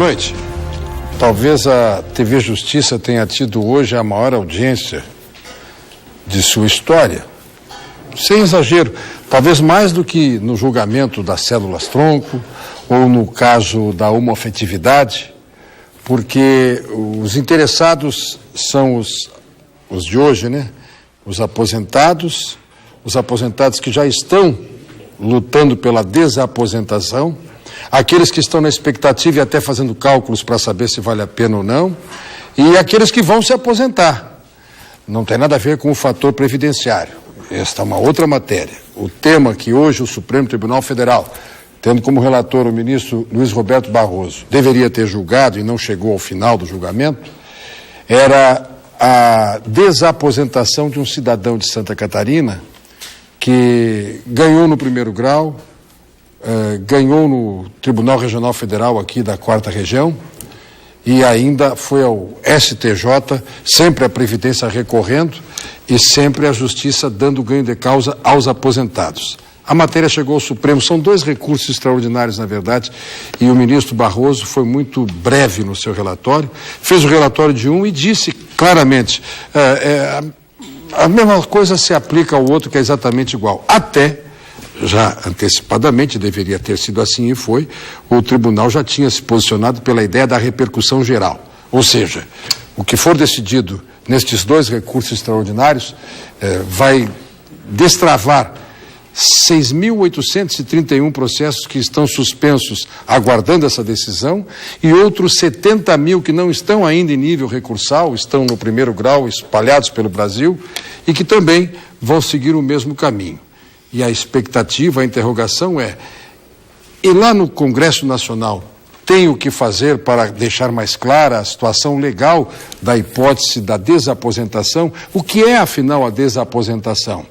noite. Talvez a TV Justiça tenha tido hoje a maior audiência de sua história. Sem exagero, talvez mais do que no julgamento das células-tronco ou no caso da homoafetividade, porque os interessados são os de hoje, né? Os aposentados que já estão lutando pela desaposentação, aqueles que estão na expectativa e até fazendo cálculos para saber se vale a pena ou não, e aqueles que vão se aposentar. Não tem nada a ver com o fator previdenciário. Esta é uma outra matéria. O tema que hoje o Supremo Tribunal Federal, tendo como relator o ministro Luiz Roberto Barroso, deveria ter julgado e não chegou ao final do julgamento, era a desaposentação de um cidadão de Santa Catarina que ganhou no primeiro grau, ganhou no Tribunal Regional Federal aqui da 4ª Região e ainda foi ao STJ, sempre a Previdência recorrendo e sempre a Justiça dando ganho de causa aos aposentados. A matéria chegou ao Supremo, são 2 recursos extraordinários, na verdade, e o ministro Barroso foi muito breve no seu relatório, fez o relatório de um e disse claramente, a mesma coisa se aplica ao outro, que é exatamente igual. Até, já antecipadamente, deveria ter sido assim e foi, o tribunal já tinha se posicionado pela ideia da repercussão geral. Ou seja, o que for decidido nestes 2 recursos extraordinários vai destravar 6.831 processos que estão suspensos aguardando essa decisão e outros 70.000 que não estão ainda em nível recursal, estão no primeiro grau espalhados pelo Brasil e que também vão seguir o mesmo caminho. E a expectativa, a interrogação é, e lá no Congresso Nacional tem o que fazer para deixar mais clara a situação legal da hipótese da desaposentação? O que é, afinal, a desaposentação?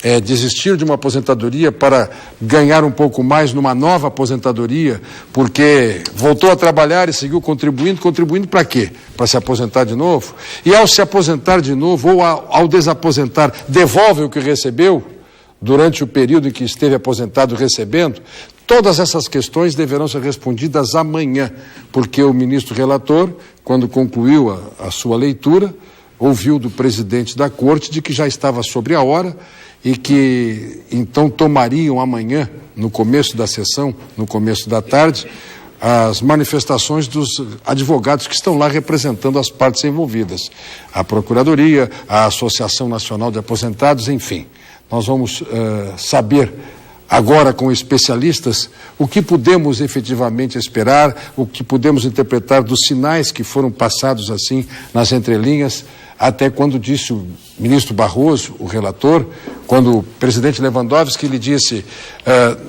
É desistir de uma aposentadoria para ganhar um pouco mais numa nova aposentadoria, porque voltou a trabalhar e seguiu contribuindo para quê? Para se aposentar de novo? E ao se aposentar de novo, ou ao desaposentar, devolve o que recebeu durante o período em que esteve aposentado recebendo? Todas essas questões deverão ser respondidas amanhã, porque o ministro relator, quando concluiu a sua leitura, ouviu do presidente da Corte de que já estava sobre a hora e que então tomariam amanhã, no começo da sessão, no começo da tarde, as manifestações dos advogados que estão lá representando as partes envolvidas, a Procuradoria, a Associação Nacional de Aposentados, enfim. Nós vamos saber agora com especialistas o que podemos efetivamente esperar, o que podemos interpretar dos sinais que foram passados assim nas entrelinhas, até quando disse o ministro Barroso, o relator, quando o presidente Lewandowski lhe disse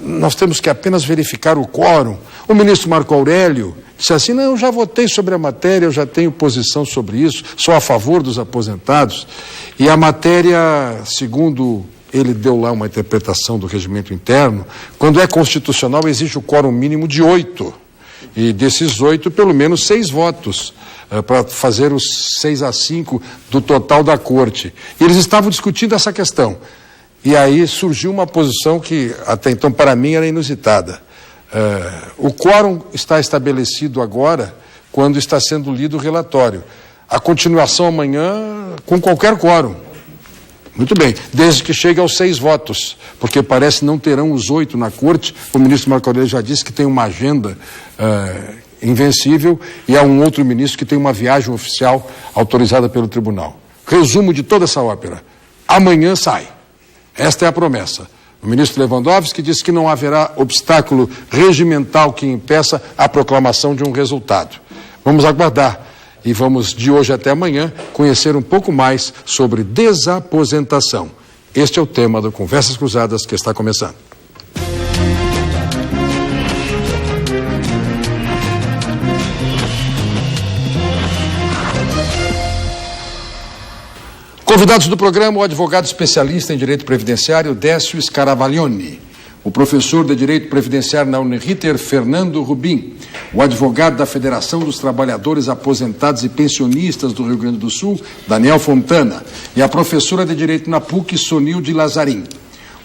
nós temos que apenas verificar o quórum. O ministro Marco Aurélio disse assim, não, eu já votei sobre a matéria, eu já tenho posição sobre isso, sou a favor dos aposentados. E a matéria, segundo ele deu lá uma interpretação do regimento interno, quando é constitucional exige o quórum mínimo de 8. E desses 8, pelo menos 6 votos, para fazer os 6-5 do total da Corte. E eles estavam discutindo essa questão. E aí surgiu uma posição que, até então, para mim, era inusitada. O quórum está estabelecido agora, quando está sendo lido o relatório. A continuação amanhã, com qualquer quórum. Muito bem, desde que chegue aos 6 votos, porque parece não terão os 8 na Corte. O ministro Marco Aurélio já disse que tem uma agenda invencível e há um outro ministro que tem uma viagem oficial autorizada pelo tribunal. Resumo de toda essa ópera. Amanhã sai. Esta é a promessa. O ministro Lewandowski disse que não haverá obstáculo regimental que impeça a proclamação de um resultado. Vamos aguardar. E vamos, de hoje até amanhã, conhecer um pouco mais sobre desaposentação. Este é o tema do Conversas Cruzadas que está começando. Convidados do programa, o advogado especialista em direito previdenciário, Décio Scaravaglione. O professor de Direito Previdenciário na Uniriter, Fernando Rubim, o advogado da Federação dos Trabalhadores Aposentados e Pensionistas do Rio Grande do Sul, Daniel Fontana, e a professora de Direito na PUC, Sonilde Lazarim.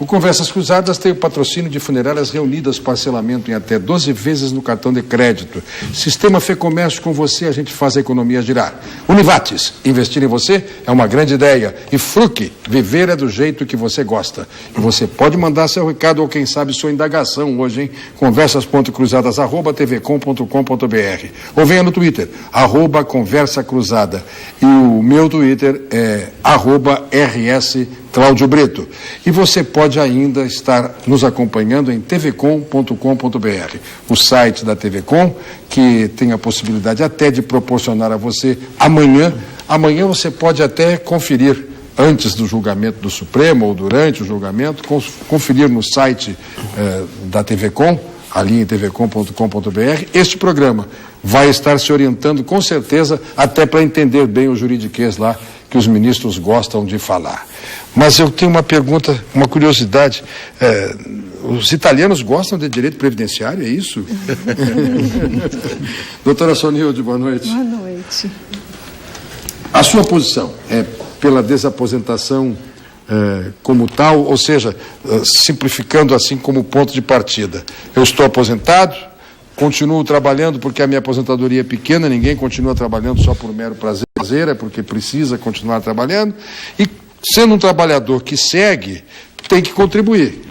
O Conversas Cruzadas tem o patrocínio de Funerárias Reunidas, parcelamento em até 12 vezes no cartão de crédito. Sistema Fê Comércio, com você a gente faz a economia girar. Univates, investir em você é uma grande ideia. E Fruc, viver é do jeito que você gosta. E você pode mandar seu recado ou quem sabe sua indagação hoje, hein? conversas.cruzadas@tvcom.com.br ou venha no Twitter, @Conversa Cruzada. E o meu Twitter é @RS Cláudio Brito. E você pode ainda estar nos acompanhando em tvcom.com.br, o site da TVCom, que tem a possibilidade até de proporcionar a você amanhã você pode até conferir, antes do julgamento do Supremo ou durante o julgamento, conferir no site da TVCom, ali em tvcom.com.br, este programa vai estar se orientando com certeza até para entender bem o juridiquês lá que os ministros gostam de falar. Mas eu tenho uma pergunta, uma curiosidade. Os italianos gostam de direito previdenciário, é isso? Doutora Sonilde, boa noite. Boa noite. A sua posição é pela desaposentação como tal, ou seja, simplificando assim como ponto de partida. Eu estou aposentado, continuo trabalhando porque a minha aposentadoria é pequena, ninguém continua trabalhando só por mero prazer, é porque precisa continuar trabalhando, e sendo um trabalhador que segue, tem que contribuir.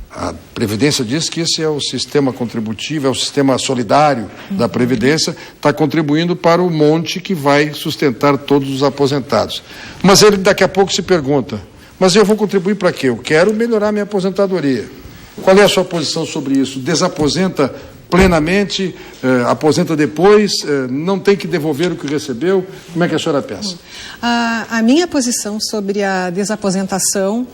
A Previdência diz que esse é o sistema contributivo, é o sistema solidário da Previdência, está contribuindo para o monte que vai sustentar todos os aposentados. Mas ele daqui a pouco se pergunta, mas eu vou contribuir para quê? Eu quero melhorar minha aposentadoria. Qual é a sua posição sobre isso? Desaposenta plenamente, aposenta depois, não tem que devolver o que recebeu? Como é que a senhora pensa? A minha posição sobre a desaposentação,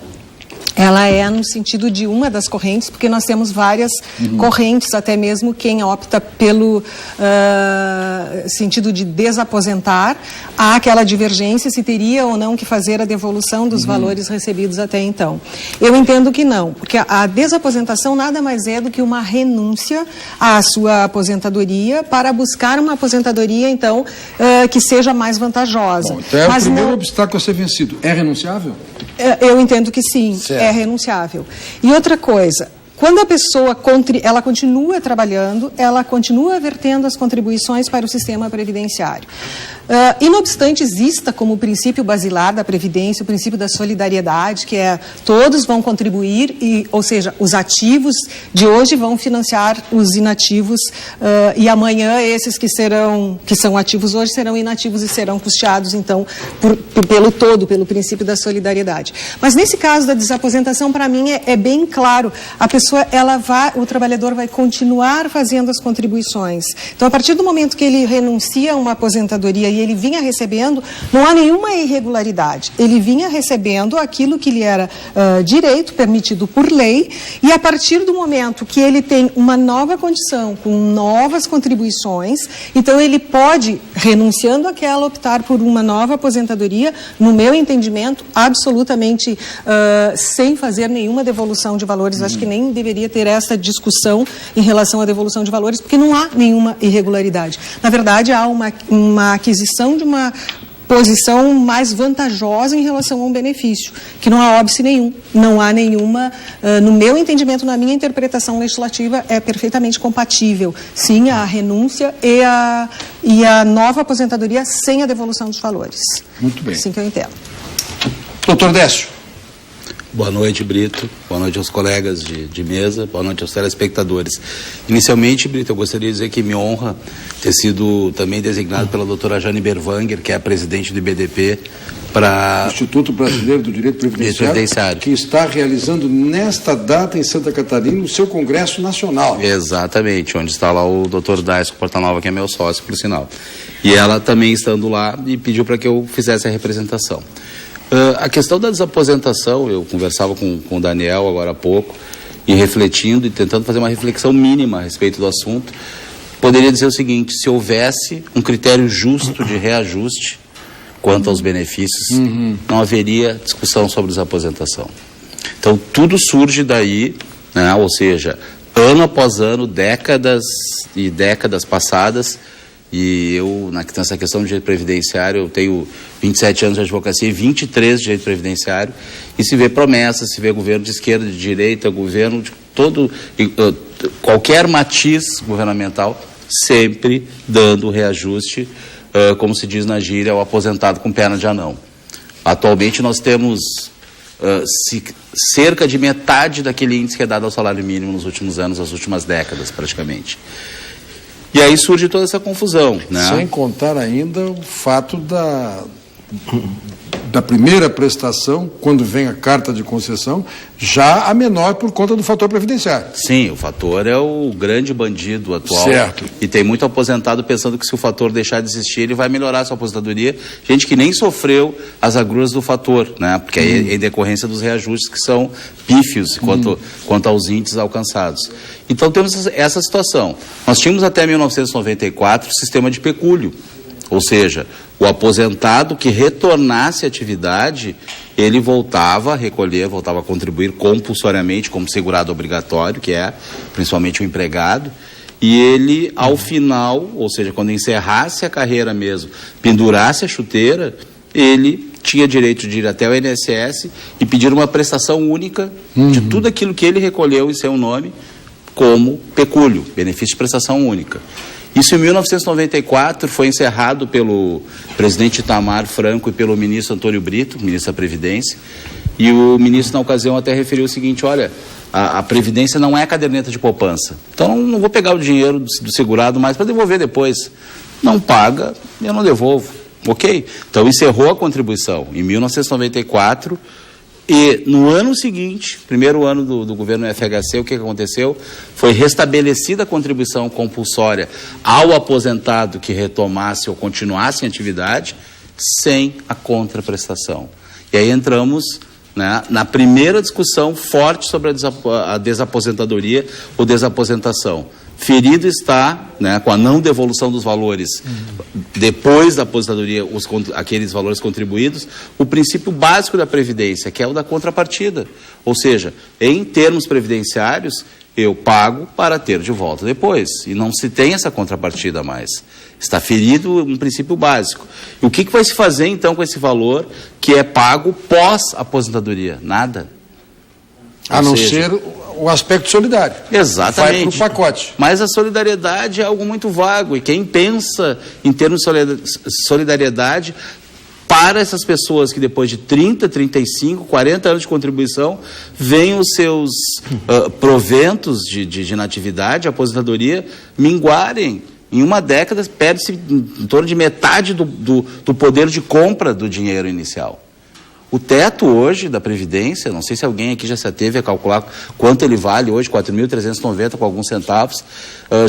ela é no sentido de uma das correntes, porque nós temos várias correntes, até mesmo quem opta pelo sentido de desaposentar, há aquela divergência se teria ou não que fazer a devolução dos valores recebidos até então. Eu entendo que não, porque a desaposentação nada mais é do que uma renúncia à sua aposentadoria para buscar uma aposentadoria, então, que seja mais vantajosa. Bom, então o primeiro obstáculo a ser vencido. É renunciável? Eu entendo que sim, é renunciável. E outra coisa, quando a pessoa ela continua trabalhando, ela continua vertendo as contribuições para o sistema previdenciário. E não obstante exista como princípio basilar da Previdência o princípio da solidariedade, que é todos vão contribuir, ou seja, os ativos de hoje vão financiar os inativos e amanhã esses que são ativos hoje serão inativos e serão custeados, então, pelo princípio da solidariedade. Mas nesse caso da desaposentação, para mim é bem claro, o trabalhador vai continuar fazendo as contribuições. Então, a partir do momento que ele renuncia a uma aposentadoria e ele vinha recebendo, não há nenhuma irregularidade. Ele vinha recebendo aquilo que lhe era direito, permitido por lei, e a partir do momento que ele tem uma nova condição, com novas contribuições, então ele pode, renunciando àquela, optar por uma nova aposentadoria, no meu entendimento, absolutamente sem fazer nenhuma devolução de valores. Acho que nem deveria ter essa discussão em relação à devolução de valores, porque não há nenhuma irregularidade. Na verdade, há uma aquisição de uma posição mais vantajosa em relação a um benefício, que não há óbice nenhum, não há nenhuma, no meu entendimento, na minha interpretação legislativa, é perfeitamente compatível, sim, a renúncia e a nova aposentadoria sem a devolução dos valores. Muito bem. Assim que eu entendo. Doutor Décio. Boa noite, Brito. Boa noite aos colegas de mesa. Boa noite aos telespectadores. Inicialmente, Brito, eu gostaria de dizer que me honra ter sido também designado pela doutora Jane Berwanger, que é a presidente do IBDP, para... Instituto Brasileiro do Direito Previdenciário, que está realizando nesta data em Santa Catarina o seu Congresso Nacional. Exatamente, onde está lá o doutor Daisco Portanova, que é meu sócio, por sinal. E ela também estando lá me pediu para que eu fizesse a representação. A questão da desaposentação, eu conversava com o Daniel agora há pouco, e refletindo e tentando fazer uma reflexão mínima a respeito do assunto, poderia dizer o seguinte: se houvesse um critério justo de reajuste quanto aos benefícios, não haveria discussão sobre desaposentação. Então, tudo surge daí, né? Ou seja, ano após ano, décadas e décadas passadas, E eu, nessa questão de direito previdenciário, eu tenho 27 anos de advocacia e 23 de direito previdenciário, e se vê promessas, se vê governo de esquerda, de direita, governo de todo, qualquer matiz governamental, sempre dando reajuste, como se diz na gíria, ao aposentado com perna de anão. Atualmente nós temos cerca de metade daquele índice que é dado ao salário mínimo nos últimos anos, nas últimas décadas praticamente. E aí surge toda essa confusão, né? Sem contar ainda o fato da primeira prestação, quando vem a carta de concessão, já a menor por conta do fator previdenciário. Sim, o fator é o grande bandido atual. Certo. E tem muito aposentado pensando que se o fator deixar de existir, ele vai melhorar a sua aposentadoria. Gente que nem sofreu as agruras do fator, né? Porque é em decorrência dos reajustes que são pífios quanto aos índices alcançados. Então temos essa situação. Nós tínhamos até 1994 o sistema de pecúlio. Ou seja, o aposentado que retornasse à atividade, ele voltava a recolher, voltava a contribuir compulsoriamente como segurado obrigatório, que é principalmente o empregado, e ele, ao final, ou seja, quando encerrasse a carreira mesmo, pendurasse a chuteira, ele tinha direito de ir até o INSS e pedir uma prestação única de tudo aquilo que ele recolheu em seu nome como pecúlio, benefício de prestação única. Isso em 1994 foi encerrado pelo presidente Itamar Franco e pelo ministro Antônio Brito, ministro da Previdência, e o ministro na ocasião até referiu o seguinte: olha, a Previdência não é a caderneta de poupança, então não vou pegar o dinheiro do segurado mais para devolver depois. Não paga, eu não devolvo, ok? Então encerrou a contribuição em 1994. E no ano seguinte, primeiro ano do governo FHC, o que aconteceu? Foi restabelecida a contribuição compulsória ao aposentado que retomasse ou continuasse em atividade, sem a contraprestação. E aí entramos, né, na primeira discussão forte sobre a desaposentadoria ou desaposentação. Ferido está, né, com a não devolução dos valores depois da aposentadoria, aqueles valores contribuídos, o princípio básico da Previdência, que é o da contrapartida. Ou seja, em termos previdenciários, eu pago para ter de volta depois. E não se tem essa contrapartida mais. Está ferido um princípio básico. E o que vai se fazer, então, com esse valor que é pago pós-aposentadoria? Nada. A não ser o aspecto solidário. Exatamente. Vai para o pacote. Mas a solidariedade é algo muito vago, e quem pensa em termos de solidariedade para essas pessoas que depois de 30, 35, 40 anos de contribuição, veem os seus proventos de inatividade, aposentadoria, minguarem. Em uma década, perde-se em torno de metade do poder de compra do dinheiro inicial. O teto hoje da Previdência, não sei se alguém aqui já se ateve a calcular quanto ele vale hoje, 4.390 com alguns centavos.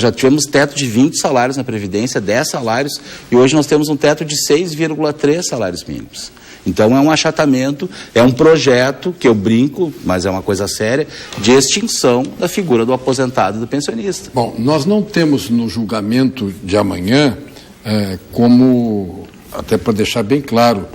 Já tivemos teto de 20 salários na Previdência, 10 salários, e hoje nós temos um teto de 6,3 salários mínimos. Então é um achatamento, é um projeto, que eu brinco, mas é uma coisa séria, de extinção da figura do aposentado e do pensionista. Bom, nós não temos no julgamento de amanhã como... até para deixar bem claro,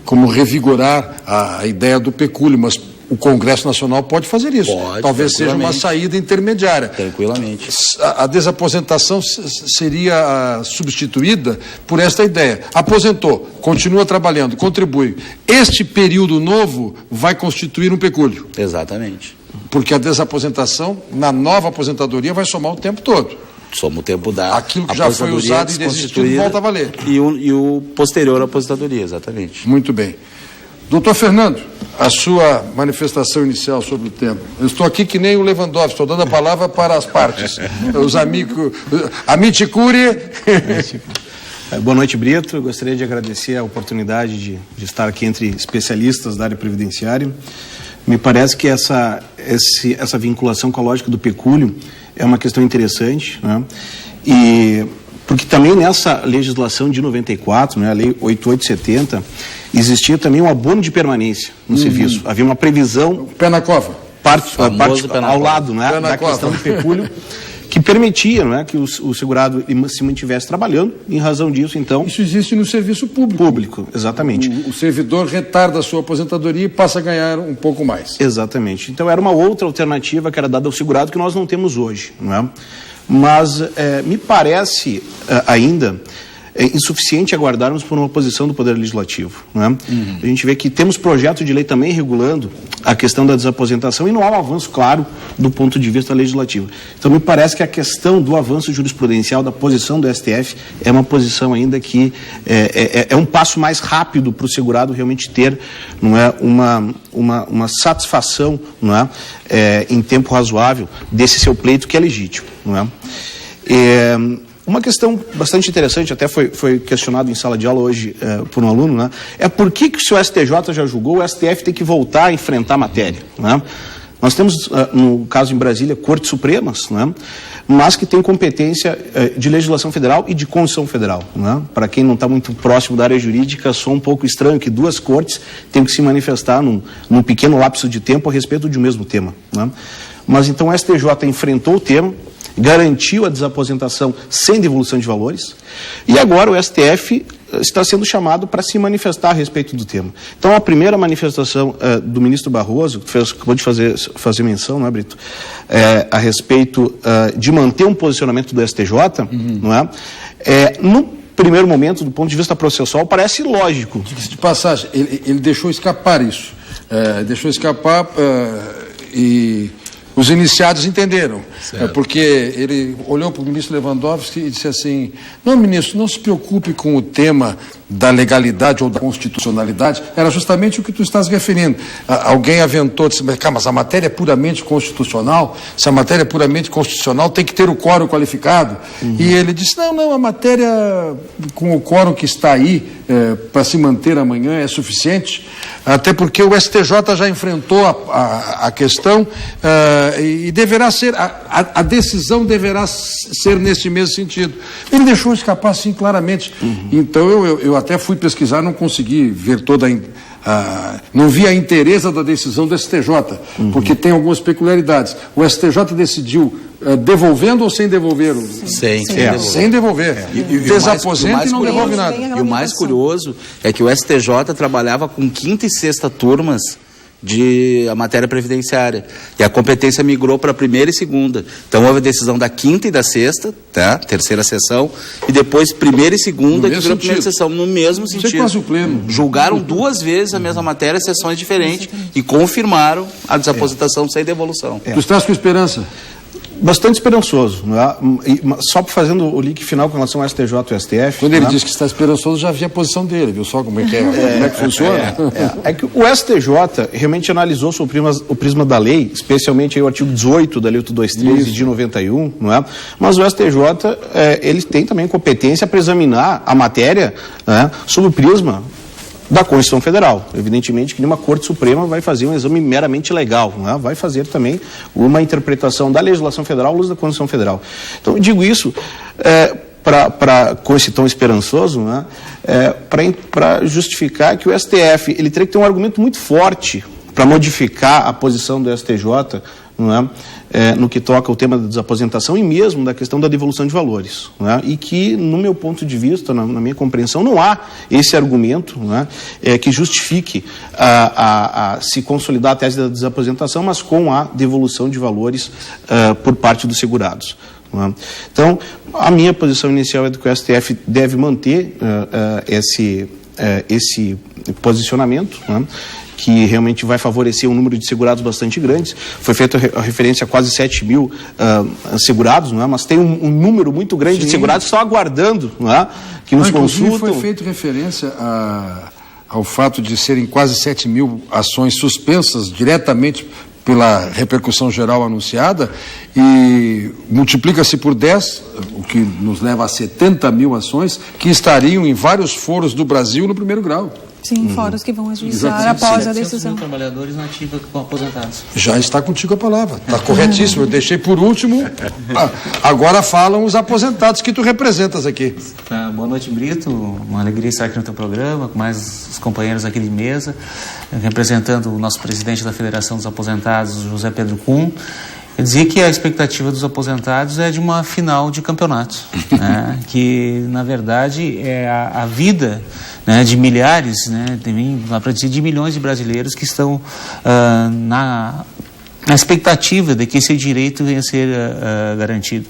como revigorar a ideia do pecúlio, mas o Congresso Nacional pode fazer isso. Talvez seja uma saída intermediária. Tranquilamente. A desaposentação seria substituída por esta ideia. Aposentou, continua trabalhando, contribui. Este período novo vai constituir um pecúlio. Exatamente. Porque a desaposentação, na nova aposentadoria, vai somar o tempo todo. Soma o tempo da aquilo que já foi usado e desistido volta a valer. E o posterior à aposentadoria, exatamente. Muito bem. Doutor Fernando, a sua manifestação inicial sobre o tema. Eu estou aqui que nem o Lewandowski, estou dando a palavra para as partes. Os amigos... Amici Curie. Boa noite, Brito. Eu gostaria de agradecer a oportunidade de estar aqui entre especialistas da área previdenciária. Me parece que essa vinculação com a lógica do pecúlio é uma questão interessante, né? E porque também nessa legislação de 94, né, a Lei 8870, existia também um abono de permanência no serviço. Havia uma previsão... Pé na cova. Ao lado, né, da questão do pecúlio, que permitia, né, que o segurado se mantivesse trabalhando. Em razão disso, então... Isso existe no serviço público. Público, exatamente. O servidor retarda a sua aposentadoria e passa a ganhar um pouco mais. Exatamente. Então era uma outra alternativa que era dada ao segurado que nós não temos hoje, não é? mas me parece ainda insuficiente aguardarmos por uma posição do Poder Legislativo. Né? A gente vê que temos projeto de lei também regulando a questão da desaposentação e não há um avanço claro do ponto de vista legislativo. Então, me parece que a questão do avanço jurisprudencial, da posição do STF, é uma posição ainda que é um passo mais rápido para o segurado realmente ter, não é, uma satisfação, não é, em tempo razoável desse seu pleito que é legítimo. Não é? Uma questão bastante interessante, até foi questionado em sala de aula hoje por um aluno, né? É por que se o STJ já julgou, o STF tem que voltar a enfrentar a matéria, né? Nós temos, no caso em Brasília, Cortes Supremas, né? Mas que tem competência de legislação federal e de Constituição Federal. Né? Para quem não está muito próximo da área jurídica, soa um pouco estranho que duas cortes tenham que se manifestar num pequeno lapso de tempo a respeito de um mesmo tema. Né? Mas então o STJ enfrentou o tema, garantiu a desaposentação sem devolução de valores, e agora o STF está sendo chamado para se manifestar a respeito do tema. Então, a primeira manifestação do ministro Barroso, que acabou de fazer menção, não é, Brito? A respeito de manter um posicionamento do STJ, não é? No primeiro momento, do ponto de vista processual, parece lógico. De passagem, ele deixou escapar isso. Deixou escapar e os iniciados entenderam, porque ele olhou para o ministro Lewandowski e disse assim: não, ministro, não se preocupe com o tema da legalidade ou da constitucionalidade, era justamente o que tu estás referindo. Alguém aventou, disse, mas a matéria é puramente constitucional, se a matéria é puramente constitucional tem que ter o quórum qualificado. E ele disse, não, a matéria com o quórum que está aí para se manter amanhã é suficiente, até porque o STJ já enfrentou a questão e deverá ser, a decisão deverá ser neste mesmo sentido. Ele deixou escapar assim claramente. Então eu até fui pesquisar, não consegui ver toda não vi a inteireza da decisão do STJ, porque tem algumas peculiaridades. O STJ decidiu devolvendo ou sem devolver? Sem devolver. Desaposenta e não devolve nada. E o mais curioso é que o STJ trabalhava com quinta e sexta turmas de a matéria previdenciária, e a competência migrou para a primeira e segunda. Então houve a decisão da quinta e da sexta, tá? Terceira sessão, e depois primeira e segunda, que virou a primeira sessão, no mesmo sentido. Isso é quase o pleno. Julgaram duas vezes a mesma matéria, sessões diferentes, e confirmaram a desaposentação sem devolução. Tu estás com esperança? Bastante esperançoso, né? Só fazendo o link final com relação ao STJ e ao STF. Quando ele diz que está esperançoso, já vi a posição dele, viu só como é que funciona? É que o STJ realmente analisou sobre o prisma da lei, especialmente aí o artigo 18 da Lei 823 de 91, não é? Mas o STJ, ele tem também competência para examinar a matéria, né, sob o prisma da Constituição Federal. Evidentemente que nenhuma Corte Suprema vai fazer um exame meramente legal, né? Vai fazer também uma interpretação da legislação federal à luz da Constituição Federal. Então, eu digo isso com esse tom esperançoso, né? Para justificar que o STF ele teria que ter um argumento muito forte para modificar a posição do STJ, não é? No que toca ao tema da desaposentação e mesmo da questão da devolução de valores. Não é? E que, no meu ponto de vista, na minha compreensão, não há esse argumento, não é? Que justifique a se consolidar a tese da desaposentação, mas com a devolução de valores por parte dos segurados. Não é? Então, a minha posição inicial é de que o STF deve manter esse posicionamento, não é? Que realmente vai favorecer um número de segurados bastante grandes. Foi feita a referência a quase 7 mil segurados, não é? Mas tem um número muito grande de segurados só aguardando, não é? Que nos consultam. Foi feita referência ao fato de serem quase 7 mil ações suspensas diretamente pela repercussão geral anunciada, e multiplica-se por 10, o que nos leva a 70 mil ações que estariam em vários foros do Brasil no primeiro grau. Sim, fóruns que vão ajuizar após a decisão. Trabalhadores nativos aposentados. Já está contigo a palavra. Está corretíssimo. Eu deixei por último. Agora falam os aposentados que tu representas aqui. Boa noite, Brito. Uma alegria estar aqui no teu programa, com mais os companheiros aqui de mesa, representando o nosso presidente da Federação dos Aposentados, José Pedro Kuhn. Quer dizer que a expectativa dos aposentados é de uma final de campeonato, né? Que, na verdade, é a vida, né, de milhares, né, para dizer de milhões de brasileiros que estão a expectativa de que esse direito venha a ser garantido.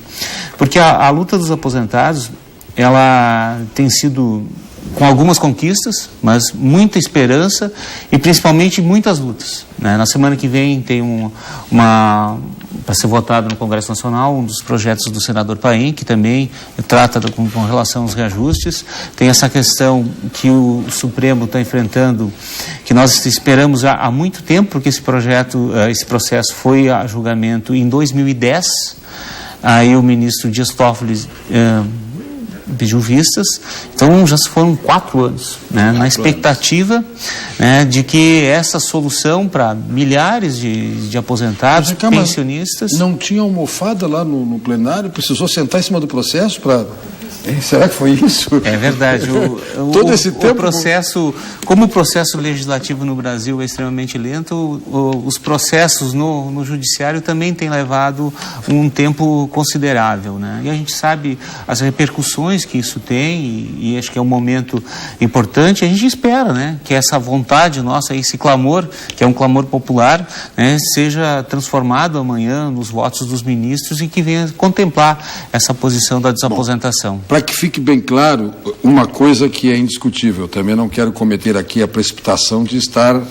Porque a luta dos aposentados, ela tem sido com algumas conquistas, mas muita esperança e principalmente muitas lutas, né? Na semana que vem tem para ser votado no Congresso Nacional um dos projetos do senador Paim, que também trata com relação aos reajustes. Tem essa questão que o Supremo está enfrentando, que nós esperamos há muito tempo, porque esse processo foi a julgamento em 2010. Aí o ministro Dias Toffoli pediu vistas, então já foram 4 anos, né, na expectativa, né, de que essa solução para milhares de aposentados, pensionistas... Não tinha almofada lá no plenário? Precisou sentar em cima do processo para... Será que foi isso? É verdade. Todo esse tempo... Como o processo legislativo no Brasil é extremamente lento, os processos no judiciário também têm levado um tempo considerável, né? E a gente sabe as repercussões que isso tem e acho que é um momento importante. A gente espera, né, que essa vontade nossa, esse clamor, que é um clamor popular, né, seja transformado amanhã nos votos dos ministros e que venha contemplar essa posição da desaposentação. Para que fique bem claro, uma coisa que é indiscutível, também não quero cometer aqui a precipitação de estar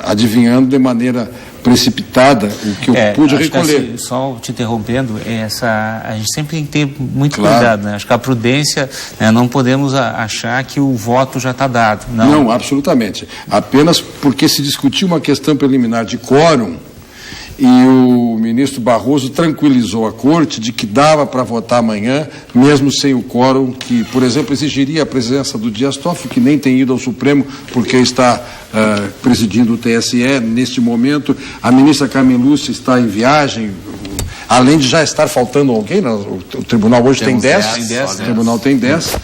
adivinhando de maneira precipitada o que eu pude recolher. Assim, só te interrompendo, a gente sempre tem que ter muito cuidado, né? Acho que a prudência, né, não podemos achar que o voto já está dado. Não, absolutamente. Apenas porque se discutiu uma questão preliminar de quórum, e o ministro Barroso tranquilizou a corte de que dava para votar amanhã, mesmo sem o quórum, que, por exemplo, exigiria a presença do Dias Toffoli, que nem tem ido ao Supremo porque está presidindo o TSE neste momento. A ministra Carmen Lúcia está em viagem, além de já estar faltando alguém, o tribunal hoje tem 10, o tribunal tem 10.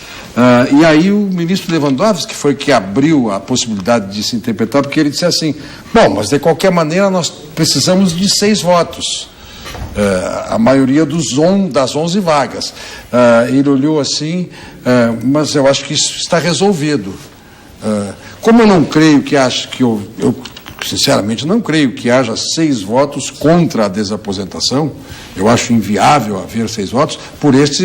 E aí o ministro Lewandowski, que foi que abriu a possibilidade de se interpretar, porque ele disse assim, bom, mas de qualquer maneira nós precisamos de 6 votos, a maioria das 11 vagas. Ele olhou assim, mas eu acho que isso está resolvido. Como eu não creio que eu sinceramente não creio que haja 6 votos contra a desaposentação, eu acho inviável haver 6 votos por esta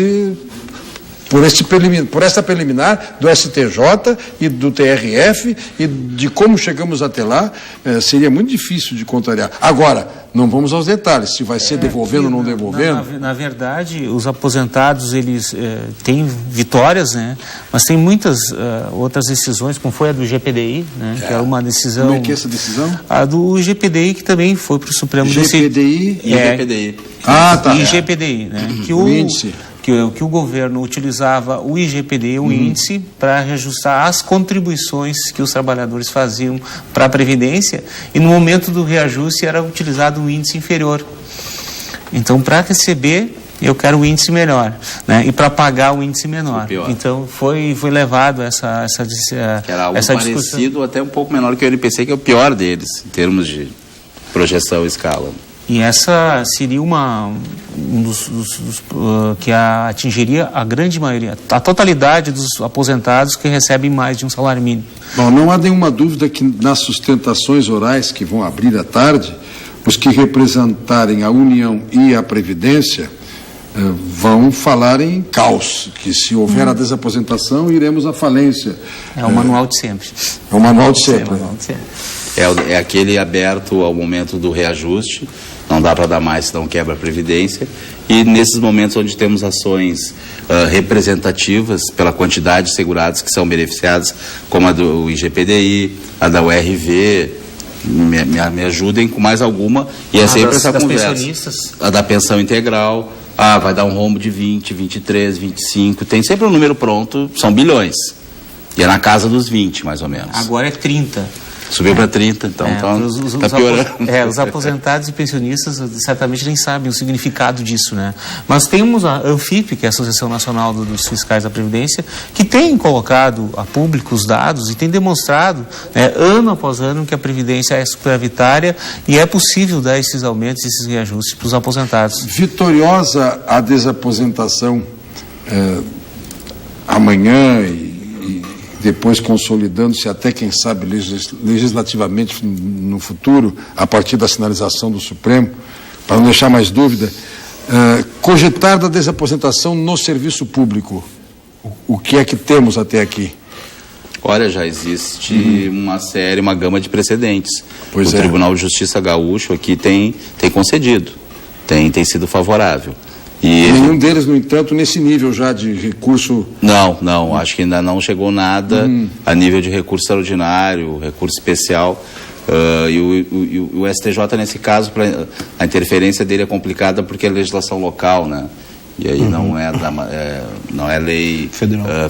preliminar do STJ e do TRF e de como chegamos até lá, seria muito difícil de contrariar. Agora, não vamos aos detalhes, se vai ser devolvendo ou não devolvendo. Na verdade, os aposentados, eles têm vitórias, né? Mas tem muitas outras decisões, como foi a do IGPDI, né? Que é uma decisão... Como é que é essa decisão? A do IGPDI, que também foi para o Supremo... IGPDI? IGPDI. Tá. IGPDI, né? Que o índice... Que o governo utilizava o IGPDI, um índice, para reajustar as contribuições que os trabalhadores faziam para a Previdência, e no momento do reajuste era utilizado um índice inferior. Então, para receber, eu quero o índice melhor, né? E para pagar o índice menor. Então, foi levado essa que era algo parecido, até um pouco menor que o NPC, que é o pior deles, em termos de projeção e escala. E essa seria que atingiria a grande maioria, a totalidade dos aposentados que recebem mais de um salário mínimo. Bom, não há nenhuma dúvida que nas sustentações orais que vão abrir à tarde, os que representarem a União e a Previdência vão falar em caos, que se houver a desaposentação, iremos à falência. É o manual de sempre. É o manual de sempre. É aquele aberto ao momento do reajuste, não dá para dar mais, senão quebra a Previdência. E nesses momentos onde temos ações representativas pela quantidade de segurados que são beneficiados, como a do IGPDI, a da URV, me ajudem com mais alguma, e é sempre essa conversa. Pensionistas. A da pensão integral, vai dar um rombo de 20, 23, 25, tem sempre um número pronto, são bilhões. E é na casa dos 20, mais ou menos. Agora é 30. Subiu para 30, então está piorando. Os aposentados e pensionistas certamente nem sabem o significado disso, né? Mas temos a ANFIP, que é a Associação Nacional dos Fiscais da Previdência, que tem colocado a público os dados e tem demonstrado, ano após ano, que a Previdência é superavitária e é possível dar esses aumentos, esses reajustes para os aposentados. Vitoriosa a desaposentação amanhã depois consolidando-se até, quem sabe, legislativamente no futuro, a partir da sinalização do Supremo, para não deixar mais dúvida, cogitar da desaposentação no serviço público. O que é que temos até aqui? Olha, já existe uma gama de precedentes. O Tribunal de Justiça Gaúcho aqui tem concedido, tem sido favorável. E nenhum deles, no entanto, nesse nível já de recurso... Não, acho que ainda não chegou nada a nível de recurso extraordinário, recurso especial. E o STJ, nesse caso, a interferência dele é complicada porque é legislação local, né? E aí não é lei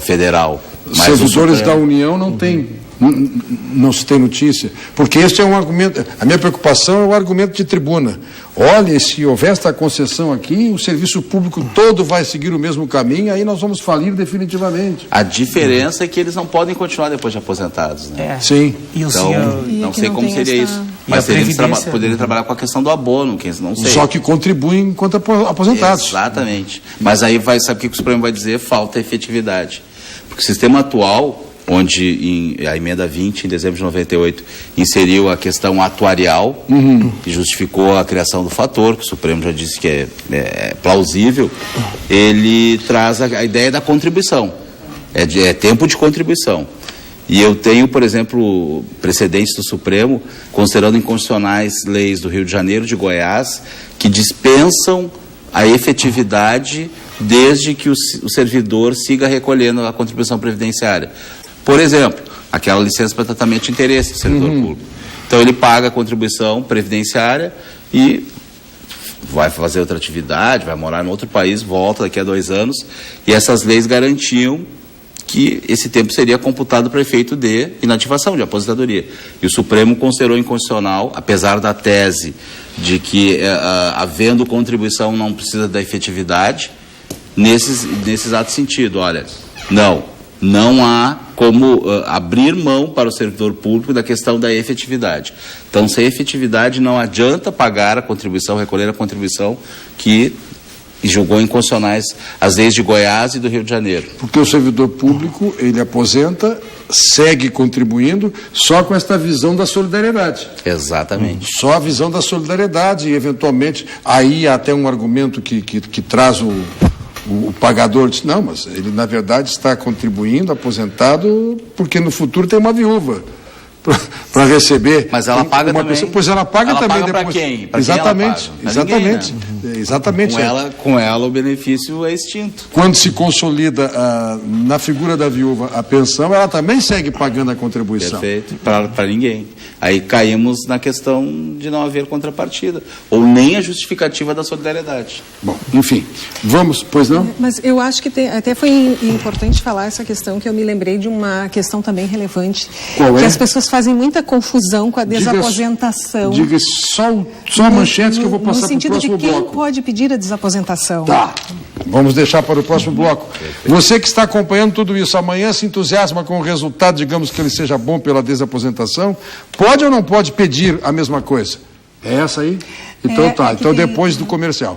federal. Mas servidores da União não se tem notícia, porque este é um argumento. A minha preocupação é o argumento de tribuna. Olha, se houver esta concessão aqui, o serviço público todo vai seguir o mesmo caminho, aí nós vamos falir definitivamente. A diferença é que eles não podem continuar depois de aposentados, né? Sim. Então, não sei como seria isso. Mas eles poderiam trabalhar com a questão do abono, que não sei. Só que contribuem enquanto aposentados. Exatamente. Mas aí sabe o que o Supremo vai dizer? Falta efetividade. Porque o sistema atual, onde a emenda 20, em dezembro de 98, inseriu a questão atuarial e justificou a criação do fator, que o Supremo já disse que é plausível, ele traz a ideia da contribuição. É tempo de contribuição. E eu tenho, por exemplo, precedentes do Supremo, considerando inconstitucionais leis do Rio de Janeiro, de Goiás, que dispensam a efetividade desde que o servidor siga recolhendo a contribuição previdenciária. Por exemplo, aquela licença para tratamento de interesse do servidor público. Então ele paga a contribuição previdenciária e vai fazer outra atividade, vai morar em outro país, volta daqui a 2 anos, e essas leis garantiam que esse tempo seria computado para efeito de inativação, de aposentadoria. E o Supremo considerou inconstitucional, apesar da tese de que, havendo contribuição, não precisa da efetividade, nesse exato sentido. Olha, não há como abrir mão para o servidor público da questão da efetividade. Então, sem efetividade, não adianta pagar a contribuição, recolher a contribuição que julgou inconstitucionais as leis de Goiás e do Rio de Janeiro. Porque o servidor público, ele aposenta, segue contribuindo, só com esta visão da solidariedade. Exatamente. Só a visão da solidariedade e, eventualmente, aí há até um argumento que traz o pagador diz, não, mas ele na verdade está contribuindo, aposentado, porque no futuro tem uma viúva para receber. Mas ela paga também. Pessoa, pois ela paga ela também. Paga para quem? Pra exatamente, quem exatamente. Ninguém, né? Exatamente. Com ela o benefício é extinto. Quando se consolida na figura da viúva a pensão, ela também segue pagando a contribuição. Perfeito, para ninguém. Aí caímos na questão de não haver contrapartida, ou nem a justificativa da solidariedade. Bom, enfim, vamos, pois não? Mas eu acho que até foi importante falar essa questão, que eu me lembrei de uma questão também relevante. Qual é? Que as pessoas fazem muita confusão com a desaposentação. Diga só manchetes que eu vou passar para o próximo bloco. No sentido de quem pode pedir a desaposentação. Tá, vamos deixar para o próximo bloco. Você que está acompanhando tudo isso, amanhã se entusiasma com o resultado, digamos que ele seja bom pela desaposentação, pode ou não pode pedir a mesma coisa? É essa aí? Então tá, então depois do comercial.